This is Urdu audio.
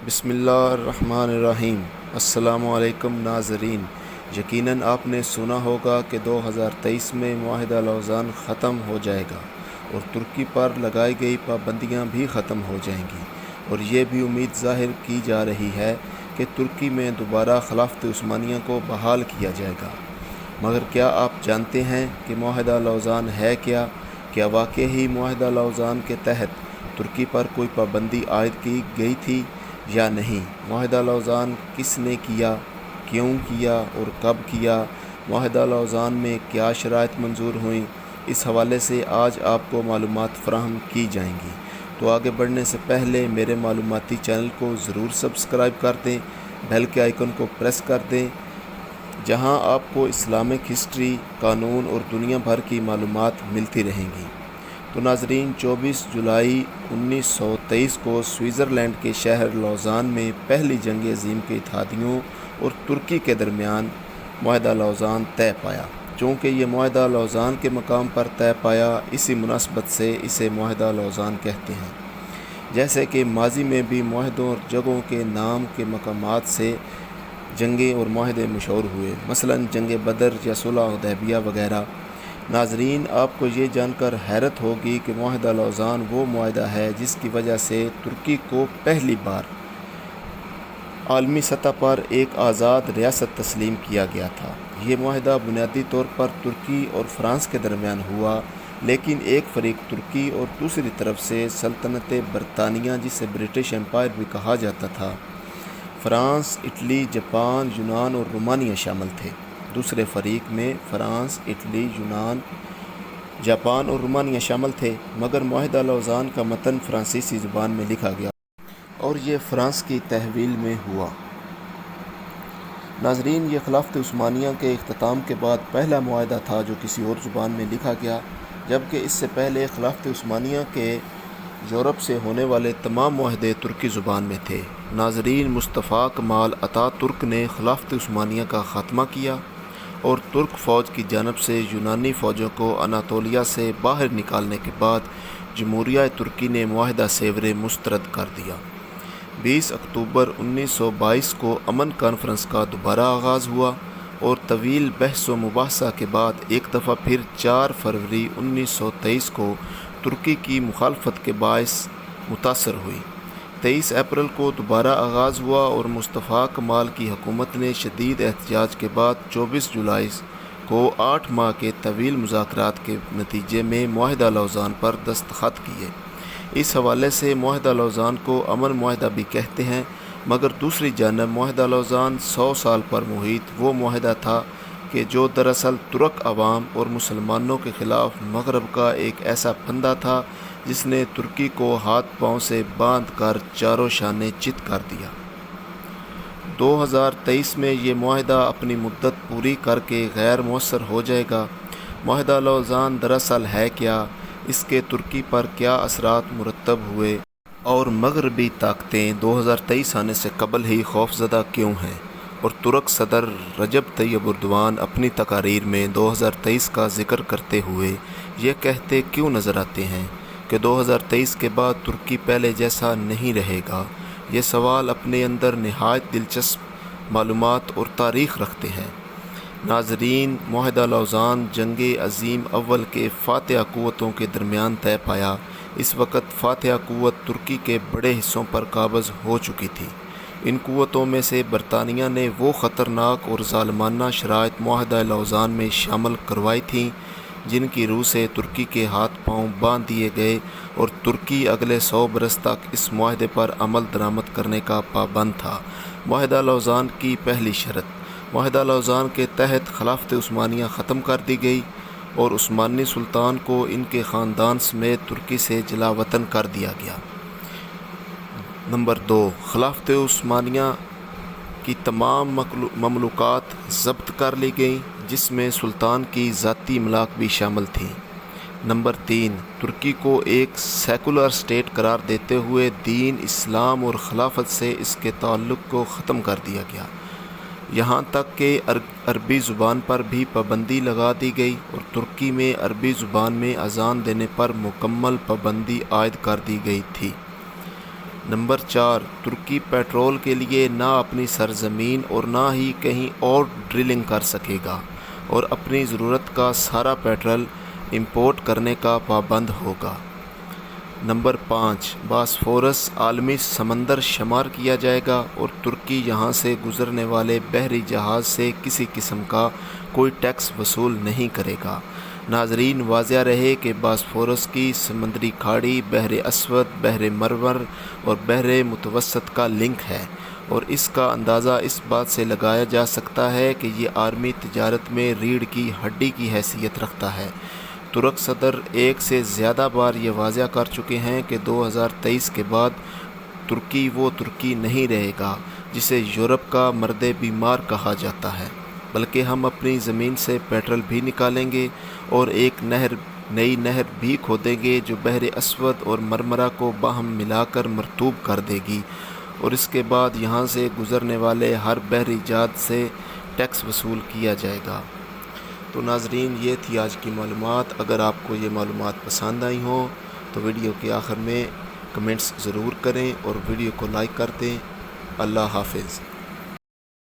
بسم اللہ الرحمن الرحیم۔ السلام علیکم ناظرین، یقیناً آپ نے سنا ہوگا کہ 2023 میں معاہدہ لوزان ختم ہو جائے گا اور ترکی پر لگائی گئی پابندیاں بھی ختم ہو جائیں گی، اور یہ بھی امید ظاہر کی جا رہی ہے کہ ترکی میں دوبارہ خلافت عثمانیہ کو بحال کیا جائے گا۔ مگر کیا آپ جانتے ہیں کہ معاہدہ لوزان ہے کیا؟ کیا واقعی معاہدہ لوزان کے تحت ترکی پر کوئی پابندی عائد کی گئی تھی یا نہیں؟ معاہدہ لوزان کس نے کیا، کیوں کیا اور کب کیا؟ معاہدہ لوزان میں کیا شرائط منظور ہوئیں؟ اس حوالے سے آج آپ کو معلومات فراہم کی جائیں گی۔ تو آگے بڑھنے سے پہلے میرے معلوماتی چینل کو ضرور سبسکرائب کر دیں، بیل کے آئیکن کو پریس کر دیں، جہاں آپ کو اسلامک ہسٹری، قانون اور دنیا بھر کی معلومات ملتی رہیں گی۔ تو ناظرین، 24 جولائی 1923 کو سوئٹزرلینڈ کے شہر لوزان میں پہلی جنگ عظیم کے اتحادیوں اور ترکی کے درمیان معاہدہ لوزان طے پایا۔ چونکہ یہ معاہدہ لوزان کے مقام پر طے پایا، اسی مناسبت سے اسے معاہدہ لوزان کہتے ہیں۔ جیسے کہ ماضی میں بھی معاہدوں اور جگہوں کے نام کے مقامات سے جنگیں اور معاہدے مشہور ہوئے، مثلاً جنگ بدر یا صلح حدیبیہ وغیرہ۔ ناظرین، آپ کو یہ جان کر حیرت ہوگی کہ معاہدہ لوزان وہ معاہدہ ہے جس کی وجہ سے ترکی کو پہلی بار عالمی سطح پر ایک آزاد ریاست تسلیم کیا گیا تھا۔ یہ معاہدہ بنیادی طور پر ترکی اور فرانس کے درمیان ہوا، لیکن ایک فریق ترکی اور دوسری طرف سے سلطنت برطانیہ، جسے برٹش امپائر بھی کہا جاتا تھا، فرانس، اٹلی، جاپان، یونان اور رومانیہ شامل تھے۔ دوسرے فریق میں فرانس، اٹلی، یونان، جاپان اور رومانیہ شامل تھے، مگر معاہدہ لوزان کا متن فرانسیسی زبان میں لکھا گیا اور یہ فرانس کی تحویل میں ہوا۔ ناظرین، یہ خلافت عثمانیہ کے اختتام کے بعد پہلا معاہدہ تھا جو کسی اور زبان میں لکھا گیا، جبکہ اس سے پہلے خلافت عثمانیہ کے یورپ سے ہونے والے تمام معاہدے ترکی زبان میں تھے۔ ناظرین، مصطفیٰ کمال اتا ترک نے خلافت عثمانیہ کا خاتمہ کیا اور ترک فوج کی جانب سے یونانی فوجوں کو اناطولیہ سے باہر نکالنے کے بعد جمہوریہ ترکی نے معاہدہ سیورے مسترد کر دیا۔ 20 اکتوبر 1922 کو امن کانفرنس کا دوبارہ آغاز ہوا اور طویل بحث و مباحثہ کے بعد ایک دفعہ پھر 4 فروری 1923 کو ترکی کی مخالفت کے باعث متاثر ہوئی۔ 23 اپریل کو دوبارہ آغاز ہوا اور مصطفیٰ کمال کی حکومت نے شدید احتجاج کے بعد 24 جولائی کو 8 ماہ کے طویل مذاکرات کے نتیجے میں معاہدہ لوزان پر دستخط کیے۔ اس حوالے سے معاہدہ لوزان کو امن معاہدہ بھی کہتے ہیں، مگر دوسری جانب معاہدہ لوزان 100 سال پر محیط وہ معاہدہ تھا کہ جو دراصل ترک عوام اور مسلمانوں کے خلاف مغرب کا ایک ایسا پھندا تھا جس نے ترکی کو ہاتھ پاؤں سے باندھ کر چاروں شانے چت کر دیا۔ 2023 میں یہ معاہدہ اپنی مدت پوری کر کے غیر مؤثر ہو جائے گا۔ معاہدہ لوزان دراصل ہے کیا، اس کے ترکی پر کیا اثرات مرتب ہوئے، اور مغربی طاقتیں 2023 آنے سے قبل ہی خوفزدہ کیوں ہیں، اور ترک صدر رجب طیب اردوان اپنی تقاریر میں 2023 کا ذکر کرتے ہوئے یہ کہتے کیوں نظر آتے ہیں کہ 2023 کے بعد ترکی پہلے جیسا نہیں رہے گا؟ یہ سوال اپنے اندر نہایت دلچسپ معلومات اور تاریخ رکھتے ہیں۔ ناظرین، معاہدہ لوزان جنگ عظیم اول کے فاتح قوتوں کے درمیان طے پایا۔ اس وقت فاتح قوت ترکی کے بڑے حصوں پر قابض ہو چکی تھی۔ ان قوتوں میں سے برطانیہ نے وہ خطرناک اور ظالمانہ شرائط معاہدہ لوزان میں شامل کروائی تھیں جن کی روح سے ترکی کے ہاتھ پاؤں باندھ دیے گئے، اور ترکی اگلے 100 برس تک اس معاہدے پر عمل درآمد کرنے کا پابند تھا۔ معاہدہ لوزان کی پہلی شرط: معاہدہ لوزان کے تحت خلافت عثمانیہ ختم کر دی گئی اور عثمانی سلطان کو ان کے خاندان سمیت ترکی سے جلا وطن کر دیا گیا۔ نمبر 2، خلافت عثمانیہ کی تمام مملوکات ضبط کر لی گئیں، جس میں سلطان کی ذاتی املاک بھی شامل تھیں۔ نمبر 3، ترکی کو ایک سیکولر اسٹیٹ قرار دیتے ہوئے دین، اسلام اور خلافت سے اس کے تعلق کو ختم کر دیا گیا، یہاں تک کہ عربی زبان پر بھی پابندی لگا دی گئی اور ترکی میں عربی زبان میں اذان دینے پر مکمل پابندی عائد کر دی گئی تھی۔ نمبر 4، ترکی پیٹرول کے لیے نہ اپنی سرزمین اور نہ ہی کہیں اور ڈرلنگ کر سکے گا اور اپنی ضرورت کا سارا پیٹرول امپورٹ کرنے کا پابند ہوگا۔ نمبر 5، باسفورس عالمی سمندر شمار کیا جائے گا اور ترکی یہاں سے گزرنے والے بحری جہاز سے کسی قسم کا کوئی ٹیکس وصول نہیں کرے گا۔ ناظرین، واضح رہے کہ باسفورس کی سمندری کھاڑی بحر اسود، بحر مرمر اور بحر متوسط کا لنک ہے، اور اس کا اندازہ اس بات سے لگایا جا سکتا ہے کہ یہ عالمی تجارت میں ریڑھ کی ہڈی کی حیثیت رکھتا ہے۔ ترک صدر ایک سے زیادہ بار یہ واضح کر چکے ہیں کہ 2023 کے بعد ترکی وہ ترکی نہیں رہے گا جسے یورپ کا مرد بیمار کہا جاتا ہے، بلکہ ہم اپنی زمین سے پیٹرول بھی نکالیں گے اور ایک نئی نہر بھی کھودیں گے جو بحر اسود اور مرمرہ کو باہم ملا کر مرطوب کر دے گی، اور اس کے بعد یہاں سے گزرنے والے ہر بحری جہاز سے ٹیکس وصول کیا جائے گا۔ تو ناظرین، یہ تھی آج کی معلومات۔ اگر آپ کو یہ معلومات پسند آئی ہوں تو ویڈیو کے آخر میں کمنٹس ضرور کریں اور ویڈیو کو لائک کر دیں۔ اللہ حافظ۔